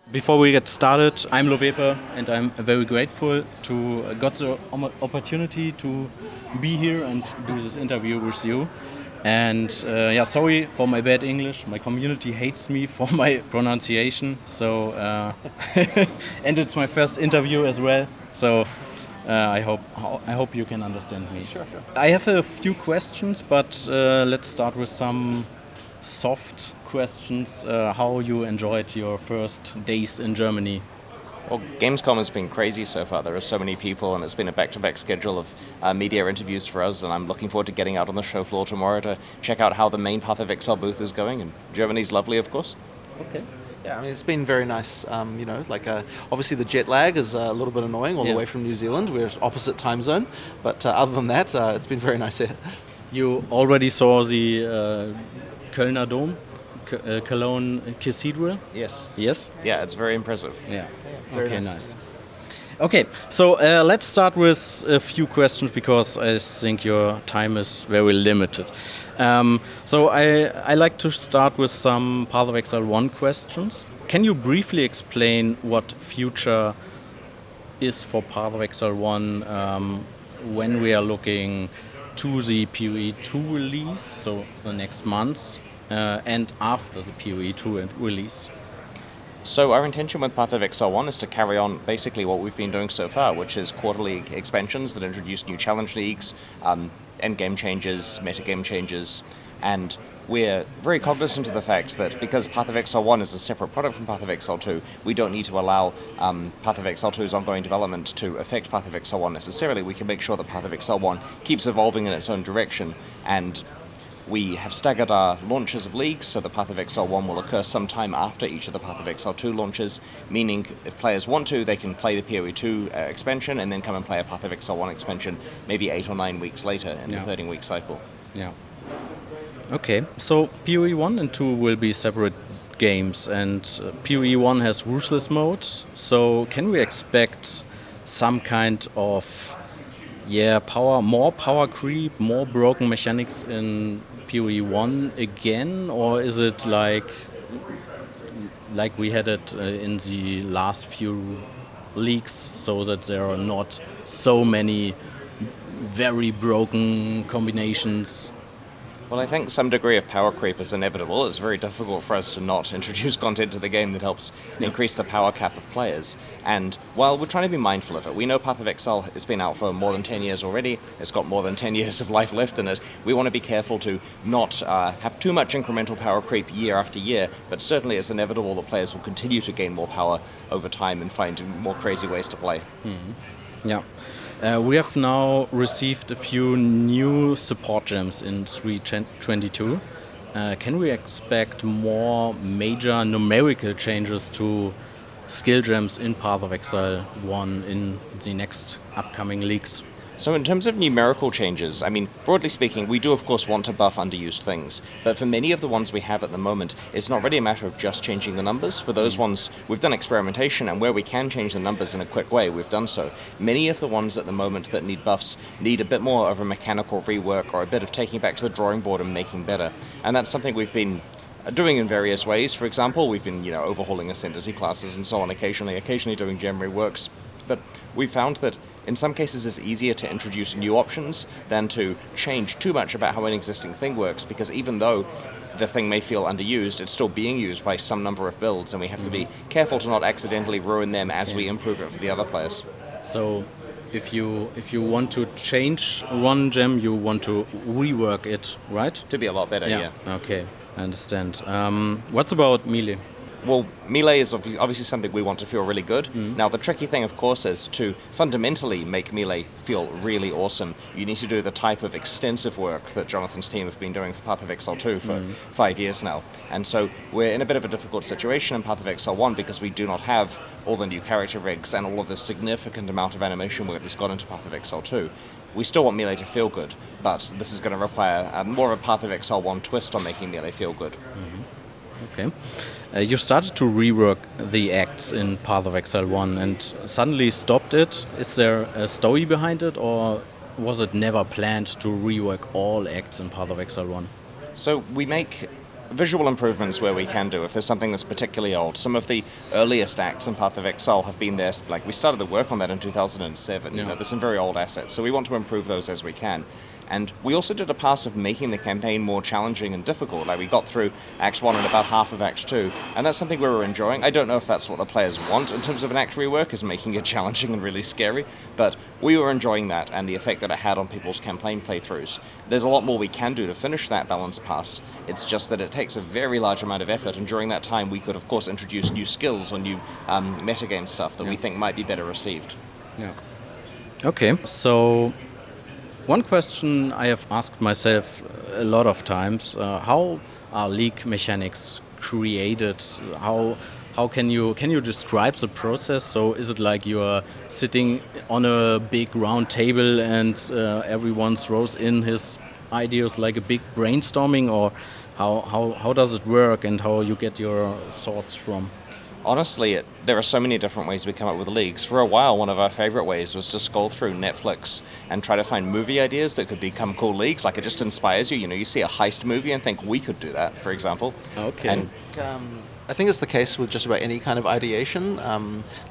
Before we get started, I'm Lowepe and I'm very grateful to got the opportunity to be here and do this interview with you. And sorry for my bad English. My community hates me for my pronunciation. So and it's my first interview as well. So I hope you can understand me. Sure. I have a few questions, but let's start with some soft questions. How you enjoyed your first days in Germany? Well, Gamescom has been crazy so far. There are so many people, and it's been a back-to-back schedule of media interviews for us, and I'm looking forward to getting out on the show floor tomorrow to check out how the main Path of Exile booth is going, and Germany's lovely, of course. Okay. Yeah, I mean, it's been very nice. Obviously the jet lag is a little bit annoying all the way from New Zealand. We're opposite time zone, but other than that, it's been very nice here. You already saw the Kölner Dom, Cologne Cathedral? Yes. Yes? Yeah, it's very impressive. Yeah. Very Okay, nice. nice. Okay, so let's start with a few questions because I think your time is very limited. So I like to start with some Path of Exile 1 questions. Can you briefly explain what future is for Path of Exile 1 when we are looking to the PoE 2 release, so the next month, and after the PoE 2 release? So our intention with Path of Exile 1 is to carry on basically what we've been doing so far, which is quarterly expansions that introduce new challenge leagues, endgame changes, metagame changes, and we're very cognizant of the fact that because Path of Exile 1 is a separate product from Path of Exile 2, we don't need to allow Path of Exile 2's ongoing development to affect Path of Exile 1 necessarily. We can make sure that Path of Exile 1 keeps evolving in its own direction, and we have staggered our launches of leagues, so the Path of Exile 1 will occur sometime after each of the Path of Exile 2 launches, meaning if players want to, they can play the PoE 2 expansion and then come and play a Path of Exile 1 expansion maybe 8 or 9 weeks later in the 13-week cycle. Yeah. Okay, so PoE 1 and 2 will be separate games, and PoE 1 has ruthless mode, so can we expect some kind of more power creep, more broken mechanics in PoE 1 again, or is it like we had it in the last few leagues, so that there are not so many very broken combinations? Well, I think some degree of power creep is inevitable. It's very difficult for us to not introduce content to the game that helps increase the power cap of players. And while we're trying to be mindful of it, we know Path of Exile has been out for more than 10 years already. It's got more than 10 years of life left in it. We want to be careful to not have too much incremental power creep year after year, but certainly it's inevitable that players will continue to gain more power over time and find more crazy ways to play. Mm-hmm. Yeah. We have now received a few new support gems in 3.22. Can we expect more major numerical changes to skill gems in Path of Exile 1 in the next upcoming leagues? So in terms of numerical changes, I mean, broadly speaking, we do of course want to buff underused things, but for many of the ones we have at the moment, it's not really a matter of just changing the numbers. For those ones, we've done experimentation, and where we can change the numbers in a quick way, we've done so. Many of the ones at the moment that need buffs need a bit more of a mechanical rework or a bit of taking back to the drawing board and making better, and that's something we've been doing in various ways. For example, we've been overhauling ascendancy classes and so on occasionally doing gem reworks, but we found that in some cases it's easier to introduce new options than to change too much about how an existing thing works, because even though the thing may feel underused, it's still being used by some number of builds, and we have to be careful to not accidentally ruin them as we improve it for the other players. So if you want to change one gem, you want to rework it, right? To be a lot better, yeah. Okay, I understand. What's about melee? Well, melee is obviously something we want to feel really good. Now, the tricky thing, of course, is to fundamentally make melee feel really awesome. You need to do the type of extensive work that Jonathan's team have been doing for Path of Exile 2 for 5 years now. And so we're in a bit of a difficult situation in Path of Exile 1 because we do not have all the new character rigs and all of the significant amount of animation work that's gone into Path of Exile 2. We still want melee to feel good, but this is going to require more of a Path of Exile 1 twist on making melee feel good. Okay. You started to rework the acts in Path of Exile 1 and suddenly stopped it. Is there a story behind it, or was it never planned to rework all acts in Path of Exile 1? So we make visual improvements where we can do, if there's something that's particularly old. Some of the earliest acts in Path of Exile have been there, like we started the work on that in 2007. Yeah. You know, there's some very old assets, so we want to improve those as we can. And we also did a pass of making the campaign more challenging and difficult. Like, we got through Act 1 and about half of Act 2, and that's something we were enjoying. I don't know if that's what the players want in terms of an act rework, is making it challenging and really scary, but we were enjoying that and the effect that it had on people's campaign playthroughs. There's a lot more we can do to finish that balance pass. It's just that it takes a very large amount of effort, and during that time we could, of course, introduce new skills or new metagame stuff that we think might be better received. Yeah. Okay, so one question I have asked myself a lot of times: how are League mechanics created? How can you describe the process? So is it like you are sitting on a big round table and everyone throws in his ideas like a big brainstorming, or how does it work and how you get your thoughts from? Honestly, there are so many different ways we come up with leagues. For a while, one of our favorite ways was to scroll through Netflix and try to find movie ideas that could become cool leagues. Like, it just inspires you. You know, you see a heist movie and think we could do that, for example. Okay. And I think it's the case with just about any kind of ideation.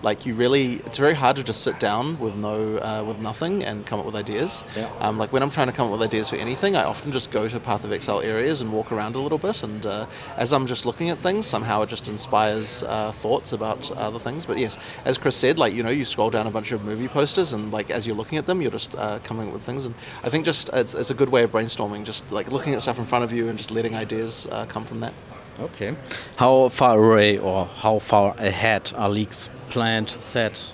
It's very hard to just sit down with nothing and come up with ideas. Yeah. Like, when I'm trying to come up with ideas for anything, I often just go to Path of Exile areas and walk around a little bit. And as I'm just looking at things, somehow it just inspires thoughts about other things. But yes, as Chris said, like, you know, you scroll down a bunch of movie posters, and like as you're looking at them, you're just coming up with things. And I think just it's a good way of brainstorming. Just like looking at stuff in front of you and just letting ideas come from that. Okay. How far away or how far ahead are leagues planned, set?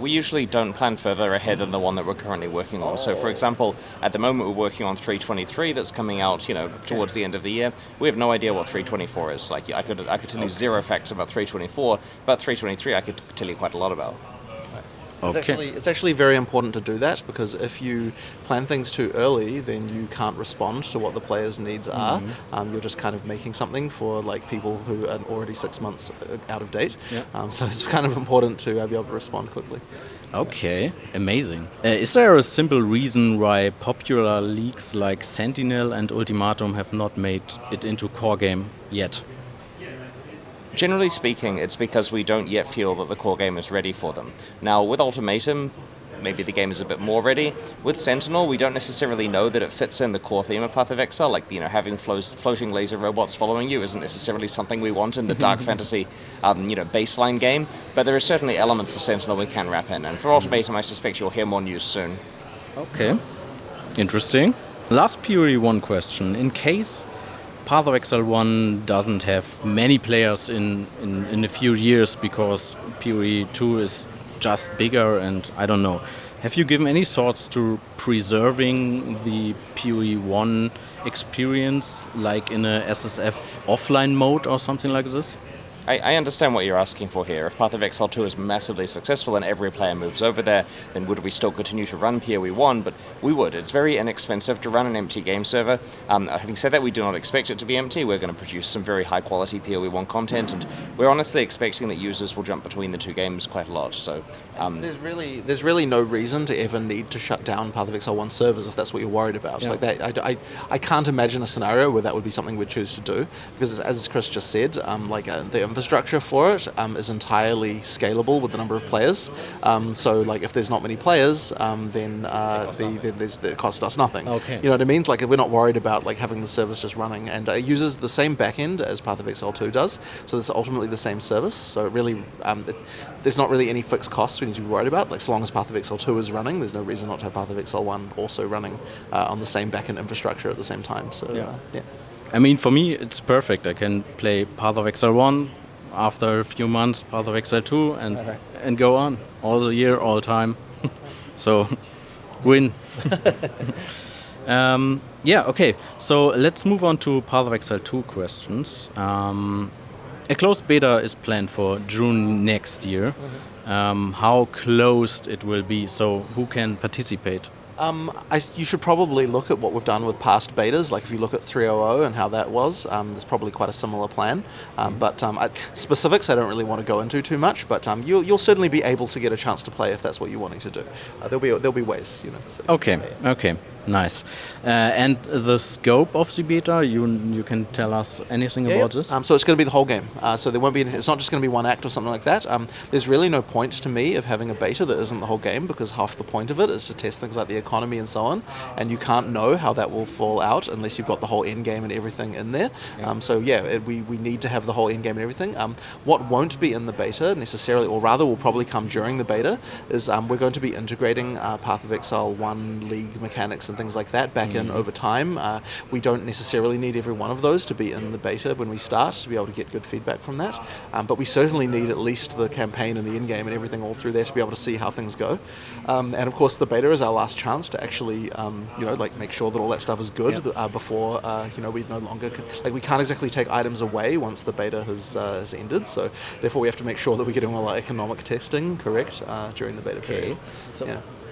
We usually don't plan further ahead than the one that we're currently working on. So, for example, at the moment we're working on 323 that's coming out, you know, towards the end of the year. We have no idea what 324 is. Like, I could tell you zero facts about 324, but 323 I could tell you quite a lot about. Okay. It's actually very important to do that, because if you plan things too early, then you can't respond to what the players' needs are. You're just kind of making something for like people who are already 6 months out of date. Yeah. So it's kind of important to be able to respond quickly. Okay, amazing. Is there a simple reason why popular leagues like Sentinel and Ultimatum have not made it into core game yet? Generally speaking, it's because we don't yet feel that the core game is ready for them. Now, with Ultimatum, maybe the game is a bit more ready. With Sentinel, we don't necessarily know that it fits in the core theme of Path of Exile. Like, you know, having floating laser robots following you isn't necessarily something we want in the dark fantasy, baseline game. But there are certainly elements of Sentinel we can wrap in. And for Ultimatum, I suspect you'll hear more news soon. Okay, interesting. Last PoE 1 question. In case Path of Exile 1 doesn't have many players in a few years because PoE 2 is just bigger, and I don't know. Have you given any thoughts to preserving the PoE 1 experience, like in a SSF offline mode or something like this? I understand what you're asking for here. If Path of Exile 2 is massively successful and every player moves over there, then would we still continue to run PoE 1? But we would. It's very inexpensive to run an empty game server. Having said that, we do not expect it to be empty. We're going to produce some very high-quality PoE 1 content, and we're honestly expecting that users will jump between the two games quite a lot. So there's really no reason to ever need to shut down Path of Exile 1 servers if that's what you're worried about. Yeah. Like that, I can't imagine a scenario where that would be something we'd choose to do, because as Chris just said, the infrastructure for it is entirely scalable with the number of players. So like if there's not many players, then it costs us nothing. Okay. You know what I mean? Like we're not worried about like having the service just running, and it uses the same backend as Path of Exile 2 does. So it's ultimately the same service. So it really, there's not really any fixed costs we need to be worried about. Like so long as Path of Exile 2 is running, there's no reason not to have Path of Exile 1 also running on the same backend infrastructure at the same time. So yeah. I mean, for me, it's perfect. I can play Path of Exile 1, after a few months, Path of Exile 2, and go on all the year, all time. So, win. Okay. So let's move on to Path of Exile 2 questions. A closed beta is planned for June next year. How closed it will be? So who can participate? You should probably look at what we've done with past betas. Like if you look at 3.0 and how that was, there's probably quite a similar plan. But specifics I don't really want to go into too much. But you'll certainly be able to get a chance to play if that's what you're wanting to do. There'll be ways, you know. So, Okay. Nice. And the scope of the beta, you can tell us anything about this? So it's going to be the whole game. So there won't be. It's not just going to be one act or something like that. There's really no point to me of having a beta that isn't the whole game, because half the point of it is to test things like the economy and so on, and you can't know how that will fall out unless you've got the whole end game and everything in there. We need to have the whole end game and everything. What won't be in the beta necessarily, or rather will probably come during the beta, is we're going to be integrating Path of Exile 1 League mechanics and things like that back in over time. We don't necessarily need every one of those to be in the beta when we start to be able to get good feedback from that, but we certainly need at least the campaign and the end game and everything all through there to be able to see how things go. And of course the beta is our last chance to actually make sure that all that stuff is good before we no longer we can't exactly take items away once the beta has ended, so therefore we have to make sure that we're getting all our economic testing correct during the beta period.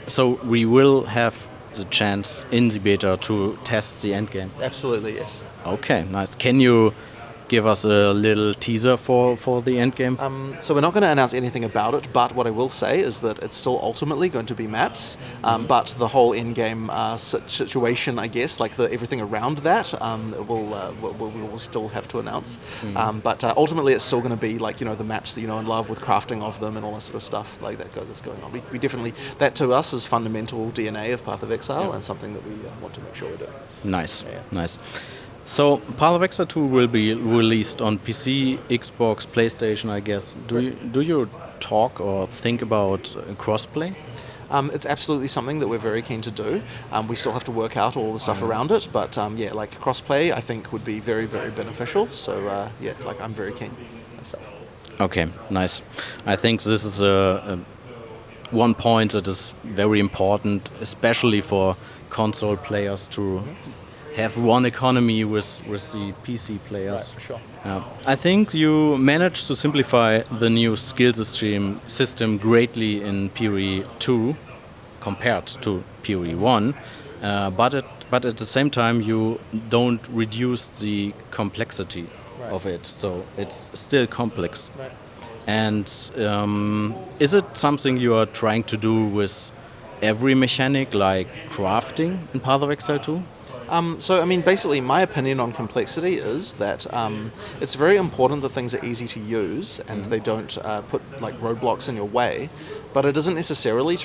So we will have the chance in the beta to test the end game? Absolutely, yes. Okay, nice. Can you give us a little teaser for the end game? So we're not going to announce anything about it, but what I will say is that it's still ultimately going to be maps, but the whole end game situation, I guess, everything around that, we'll still have to announce. But ultimately, it's still going to be the maps that you know and love, with crafting of them and all that sort of stuff like that that's going on. We definitely, that to us is fundamental DNA of Path of Exile, and something that we want to make sure we do. Nice, nice. So, Path of Exile 2 will be released on PC, Xbox, PlayStation, I guess. Do you talk or think about crossplay? It's absolutely something that we're very keen to do. We still have to work out all the stuff around it, but crossplay I think would be very, very beneficial. So I'm very keen myself. Okay, nice. I think this is one point that is very important, especially for console players to have one economy with the PC players. Right, for sure. I think you managed to simplify the new skill system greatly in PoE 2 compared to PoE 1, but at the same time you don't reduce the complexity of it, so it's still complex. Right. And is it something you are trying to do with every mechanic, like crafting in Path of Exile 2? Basically, my opinion on complexity is that it's very important that things are easy to use and they don't put roadblocks in your way, but it isn't necessary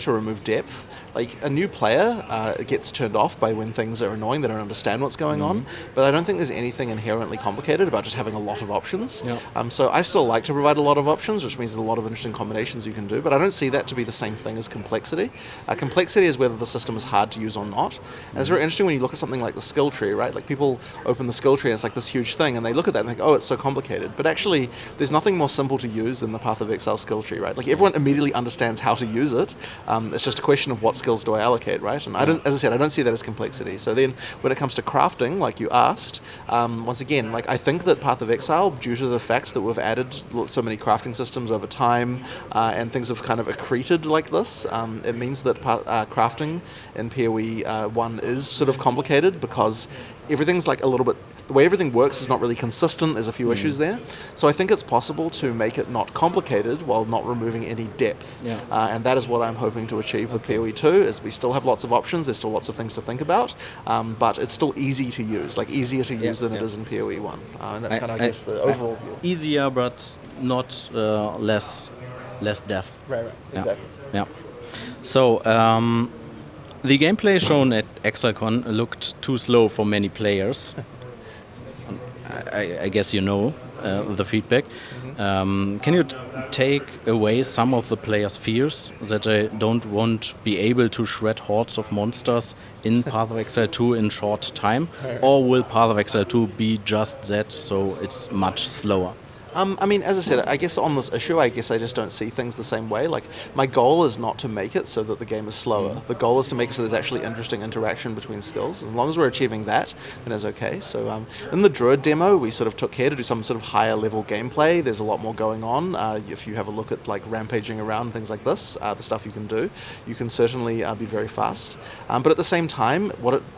to remove depth. A new player gets turned off by when things are annoying, they don't understand what's going on, but I don't think there's anything inherently complicated about just having a lot of options. So I still like to provide a lot of options, which means there's a lot of interesting combinations you can do, but I don't see that to be the same thing as complexity. Complexity is whether the system is hard to use or not, and it's very interesting when you look at something like the skill tree, right? People open the skill tree and it's this huge thing, and they look at that and think, oh, it's so complicated, but actually there's nothing more simple to use than the Path of Exile skill tree, right? Everyone immediately understands how to use it. It's just a question of what skills do I allocate, right? And I don't see that as complexity. So then when it comes to crafting, like you asked, once again, I think that Path of Exile, due to the fact that we've added so many crafting systems over time, and things have kind of accreted like this, it means that crafting in PoE 1 is sort of complicated, because everything's a little bit, the way everything works is not really consistent. There's a few issues there. So I think it's possible to make it not complicated while not removing any depth. And that is what I'm hoping to achieve with PoE 2, is we still have lots of options, there's still lots of things to think about, but it's still easy to use, easier to use than it is in PoE 1. And that's I guess, the overall view. Easier, but not less depth. Right, exactly. Yeah. So, the gameplay shown at ExileCon looked too slow for many players. I guess you know the feedback. Can you take away some of the players' fears that they don't be able to shred hordes of monsters in Path of Exile 2 in short time? Or will Path of Exile 2 be just that, so it's much slower? As I said, I guess on this issue, I just don't see things the same way. My goal is not to make it so that the game is slower. The goal is to make it so there's actually interesting interaction between skills. As long as we're achieving that, then it's okay. So in the Druid demo, we sort of took care to do some sort of higher level gameplay. There's a lot more going on. If you have a look at rampaging around, things like this, the stuff you can do, you can certainly be very fast. But at the same time,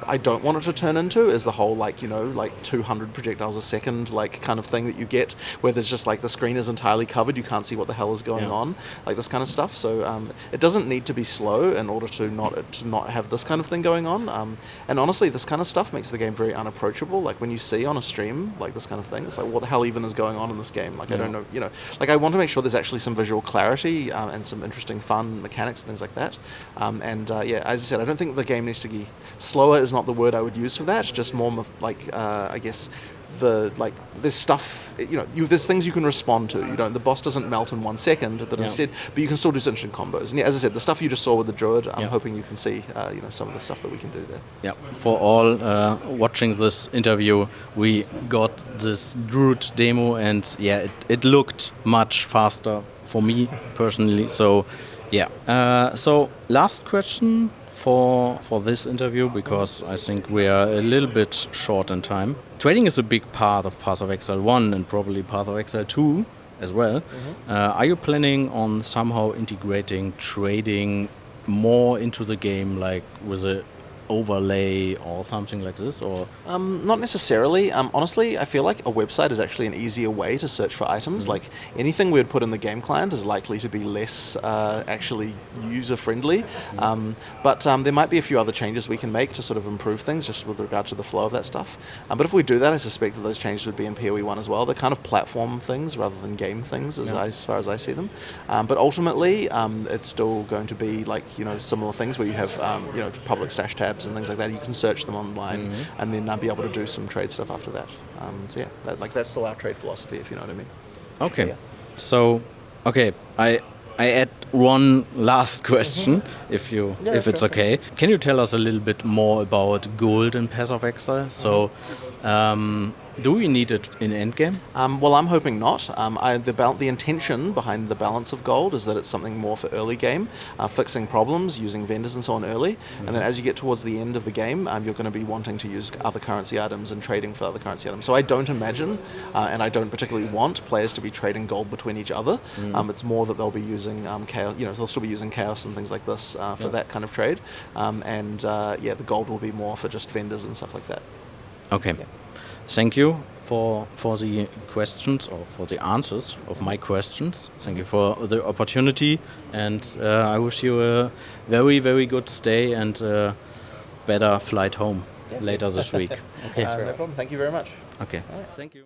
I don't want it to turn into is the whole 200 projectiles a second kind of thing that you get, where there's it's just like the screen is entirely covered, you can't see what the hell is going on, like this kind of stuff. So it doesn't need to be slow in order to not have this kind of thing going on. And honestly, this kind of stuff makes the game very unapproachable. Like when you see on a stream like this kind of thing, it's like, what the hell even is going on in this game? Like I don't know, like I want to make sure there's actually some visual clarity and some interesting fun mechanics and things like that. As I said, I don't think the game needs to be slower is not the word I would use for that. Just more like I guess there's stuff, there's things you can respond to. The boss doesn't melt in 1 second, but but you can still do some interesting combos. And as I said, the stuff you just saw with the druid, I'm hoping you can see, some of the stuff that we can do there. Yeah, for all watching this interview, we got this druid demo, and it looked much faster for me personally. So so last question for this interview, because I think we are a little bit short in time. Trading is a big part of Path of Exile 1 and probably Path of Exile 2 as well. Are you planning on somehow integrating trading more into the game, like with a overlay or something like this, or not necessarily. Honestly, I feel like a website is actually an easier way to search for items. Like anything we'd put in the game client is likely to be less actually user friendly. But there might be a few other changes we can make to sort of improve things just with regard to the flow of that stuff. But if we do that, I suspect that those changes would be in PoE 1 as well. They're kind of platform things rather than game things as far as I see them. But ultimately, it's still going to be like, similar things where you have, public stash tabs and things like that. You can search them online and then be able to do some trade stuff after that. That's still our trade philosophy, if you know what I mean. Okay. So, I add one last question, if it's okay. Can you tell us a little bit more about gold in Path of Exile? So, do we need it in endgame? Well, I'm hoping not. The intention behind the balance of gold is that it's something more for early game, fixing problems, using vendors and so on early. And then as you get towards the end of the game, you're going to be wanting to use other currency items and trading for other currency items. So I don't imagine, and I don't particularly want players to be trading gold between each other. It's more that they'll be using chaos. They'll still be using chaos and things like this for that kind of trade. The gold will be more for just vendors and stuff like that. Okay. Yeah. Thank you for the questions or for the answers of my questions. Thank you for the opportunity, and I wish you a very, very good stay and a better flight home later this week. Okay, no problem. Thank you very much. Okay. Right. Thank you.